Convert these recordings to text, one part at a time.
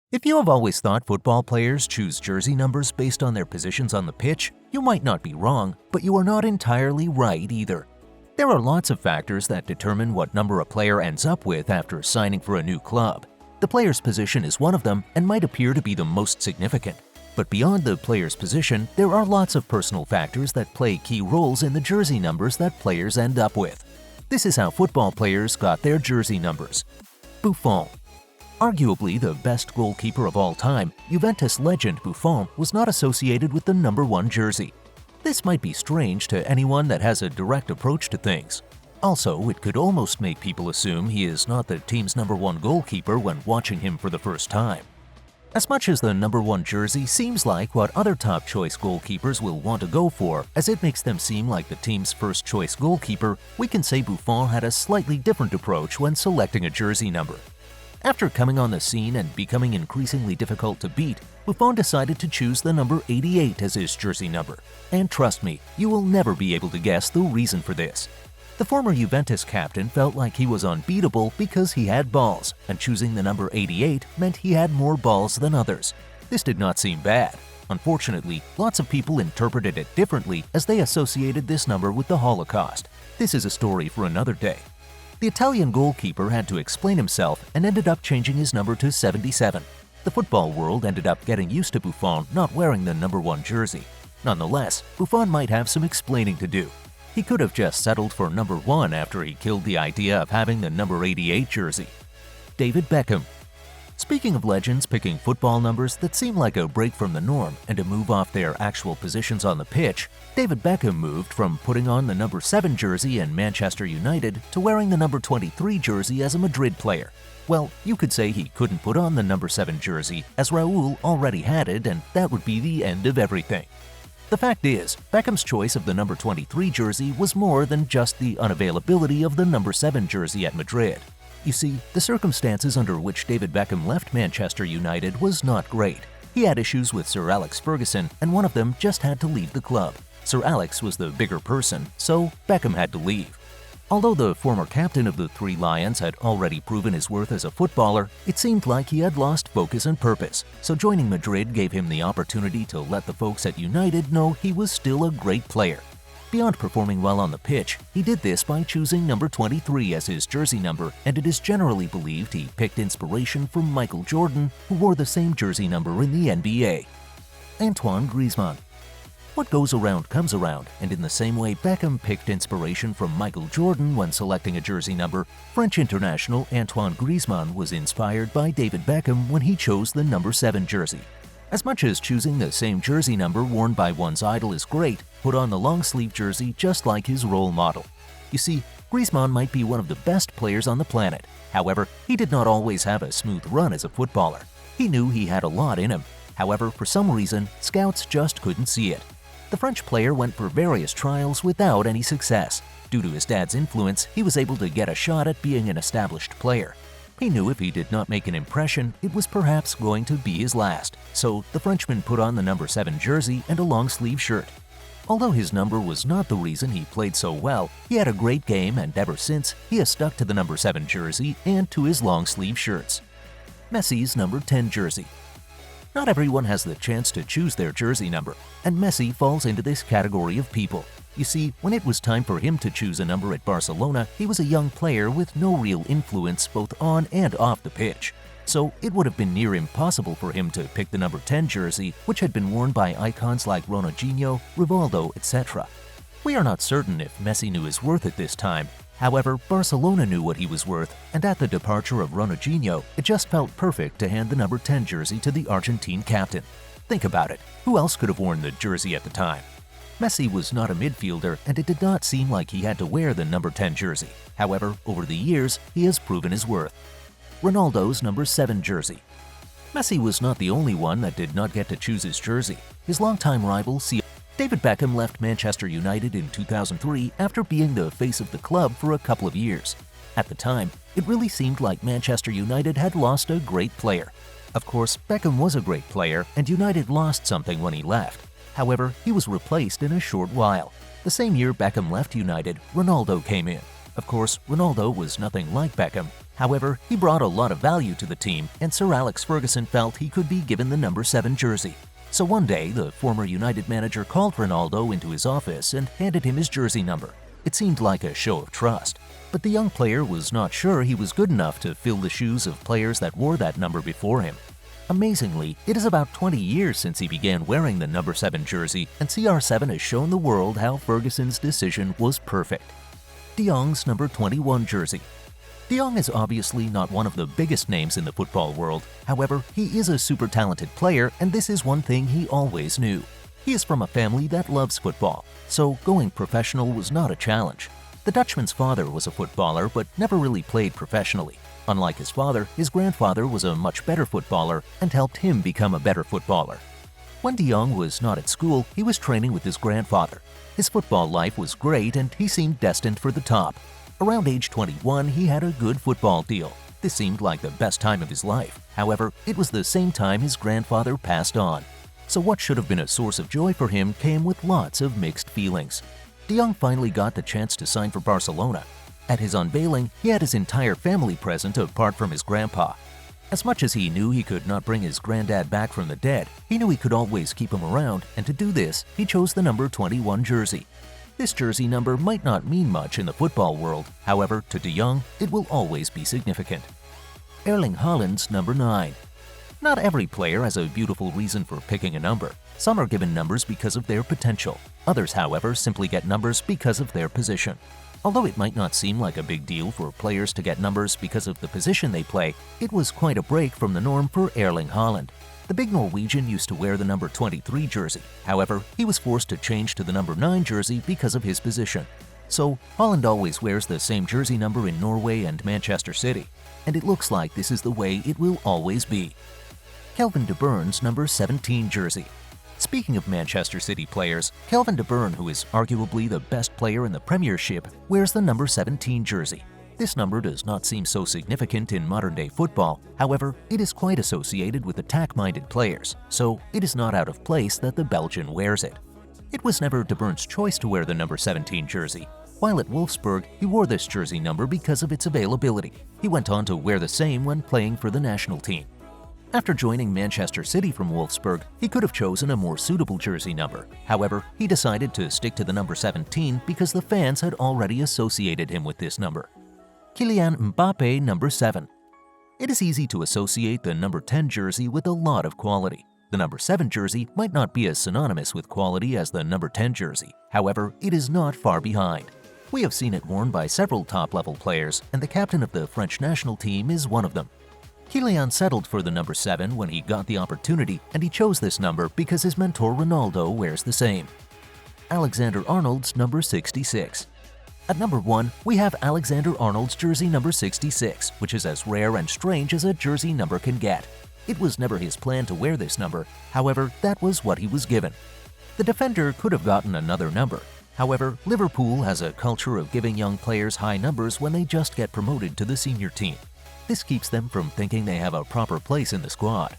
If you have always thought football players choose jersey numbers based on their positions on the pitch, you might not be wrong, but you are not entirely right either. There are lots of factors that determine what number a player ends up with after signing for a new club. The player's position is one of them and might appear to be the most significant. But beyond the player's position, there are lots of personal factors that play key roles in the jersey numbers that players end up with. This is how football players got their jersey numbers. Buffon. Arguably the best goalkeeper of all time, Juventus legend Buffon was not associated with the number 1 jersey. This might be strange to anyone that has a direct approach to things. Also, it could almost make people assume he is not the team's number 1 goalkeeper when watching him for the first time. As much as the number 1 jersey seems like what other top choice goalkeepers will want to go for, as it makes them seem like the team's first choice goalkeeper, we can say Buffon had a slightly different approach when selecting a jersey number. After coming on the scene and becoming increasingly difficult to beat, Buffon decided to choose the number 88 as his jersey number. And trust me, you will never be able to guess the reason for this. The former Juventus captain felt like he was unbeatable because he had balls, and choosing the number 88 meant he had more balls than others. This did not seem bad. Unfortunately, lots of people interpreted it differently as they associated this number with the Holocaust. This is a story for another day. The Italian goalkeeper had to explain himself and ended up changing his number to 77. The football world ended up getting used to Buffon not wearing the number 1 jersey. Nonetheless, Buffon might have some explaining to do. He could have just settled for number 1 after he killed the idea of having the number 88 jersey. David Beckham. Speaking of legends picking football numbers that seem like a break from the norm and a move off their actual positions on the pitch, David Beckham moved from putting on the number 7 jersey in Manchester United to wearing the number 23 jersey as a Madrid player. Well, you could say he couldn't put on the number 7 jersey as Raul already had it, and that would be the end of everything. The fact is, Beckham's choice of the number 23 jersey was more than just the unavailability of the number 7 jersey at Madrid. You see, the circumstances under which David Beckham left Manchester United was not great. He had issues with Sir Alex Ferguson, and one of them just had to leave the club. Sir Alex was the bigger person, so Beckham had to leave. Although the former captain of the Three Lions had already proven his worth as a footballer, it seemed like he had lost focus and purpose, so joining Madrid gave him the opportunity to let the folks at United know he was still a great player. Beyond performing well on the pitch, he did this by choosing number 23 as his jersey number, and it is generally believed he picked inspiration from Michael Jordan, who wore the same jersey number in the NBA. Antoine Griezmann. What goes around comes around, and in the same way Beckham picked inspiration from Michael Jordan when selecting a jersey number, French international Antoine Griezmann was inspired by David Beckham when he chose the number 7 jersey. As much as choosing the same jersey number worn by one's idol is great, put on the long-sleeve jersey just like his role model. You see, Griezmann might be one of the best players on the planet. However, he did not always have a smooth run as a footballer. He knew he had a lot in him. However, for some reason, scouts just couldn't see it. The French player went for various trials without any success. Due to his dad's influence, he was able to get a shot at being an established player. He knew if he did not make an impression, it was perhaps going to be his last, so the Frenchman put on the number 7 jersey and a long-sleeve shirt. Although his number was not the reason he played so well, he had a great game, and ever since, he has stuck to the number 7 jersey and to his long-sleeve shirts. Messi's number 10 jersey. Not everyone has the chance to choose their jersey number, and Messi falls into this category of people. You see, when it was time for him to choose a number at Barcelona, he was a young player with no real influence both on and off the pitch. So it would have been near impossible for him to pick the number 10 jersey, which had been worn by icons like Ronaldinho, Rivaldo, etc. We are not certain if Messi knew his worth at this time. However, Barcelona knew what he was worth, and at the departure of Ronaldinho, it just felt perfect to hand the number 10 jersey to the Argentine captain. Think about it, who else could have worn the jersey at the time? Messi was not a midfielder, and it did not seem like he had to wear the number 10 jersey. However, over the years, he has proven his worth. Ronaldo's number 7 jersey. Messi was not the only one that did not get to choose his jersey. His longtime rival, David Beckham, left Manchester United in 2003 after being the face of the club for a couple of years. At the time, it really seemed like Manchester United had lost a great player. Of course, Beckham was a great player, and United lost something when he left. However, he was replaced in a short while. The same year Beckham left United, Ronaldo came in. Of course, Ronaldo was nothing like Beckham. However, he brought a lot of value to the team, and Sir Alex Ferguson felt he could be given the number 7 jersey. So one day, the former United manager called Ronaldo into his office and handed him his jersey number. It seemed like a show of trust, but the young player was not sure he was good enough to fill the shoes of players that wore that number before him. Amazingly, it is about 20 years since he began wearing the number 7 jersey, and CR7 has shown the world how Ferguson's decision was perfect. De Jong's number 21 jersey. De Jong is obviously not one of the biggest names in the football world. However, he is a super talented player, and this is one thing he always knew. He is from a family that loves football, so going professional was not a challenge. The Dutchman's father was a footballer but never really played professionally. Unlike his father, his grandfather was a much better footballer and helped him become a better footballer. When De Jong was not at school, he was training with his grandfather. His football life was great and he seemed destined for the top. Around age 21, he had a good football deal. This seemed like the best time of his life. However, it was the same time his grandfather passed on. So what should have been a source of joy for him came with lots of mixed feelings. De Jong finally got the chance to sign for Barcelona. At his unveiling, he had his entire family present apart from his grandpa. As much as he knew he could not bring his granddad back from the dead, he knew he could always keep him around, and to do this, he chose the number 21 jersey. This jersey number might not mean much in the football world, however, to De Jong, it will always be significant. Erling Haaland's number 9. Not every player has a beautiful reason for picking a number. Some are given numbers because of their potential. Others, however, simply get numbers because of their position. Although it might not seem like a big deal for players to get numbers because of the position they play, it was quite a break from the norm for Erling Haaland. The big Norwegian used to wear the number 23 jersey. However, he was forced to change to the number 9 jersey because of his position. So, Haaland always wears the same jersey number in Norway and Manchester City, and it looks like this is the way it will always be. Kevin De Bruyne's number 17 jersey. Speaking of Manchester City players, Kevin De Bruyne, who is arguably the best player in the Premiership, wears the number 17 jersey. This number does not seem so significant in modern-day football. However, it is quite associated with attack-minded players, so it is not out of place that the Belgian wears it. It was never De Bruyne's choice to wear the number 17 jersey. While at Wolfsburg, he wore this jersey number because of its availability. He went on to wear the same when playing for the national team. After joining Manchester City from Wolfsburg, he could have chosen a more suitable jersey number. However, he decided to stick to the number 17 because the fans had already associated him with this number. Kylian Mbappé number 7. It is easy to associate the number 10 jersey with a lot of quality. The number 7 jersey might not be as synonymous with quality as the number 10 jersey. However, it is not far behind. We have seen it worn by several top-level players, and the captain of the French national team is one of them. Kylian settled for the number 7 when he got the opportunity, and he chose this number because his mentor Ronaldo wears the same. Alexander-Arnold's number 66. At number 1, we have Alexander-Arnold's jersey number 66, which is as rare and strange as a jersey number can get. It was never his plan to wear this number, however, that was what he was given. The defender could have gotten another number. However, Liverpool has a culture of giving young players high numbers when they just get promoted to the senior team. This keeps them from thinking they have a proper place in the squad.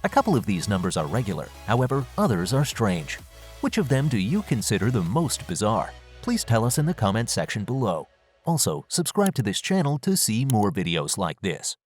A couple of these numbers are regular, however, others are strange. Which of them do you consider the most bizarre? Please tell us in the comment section below. Also, subscribe to this channel to see more videos like this.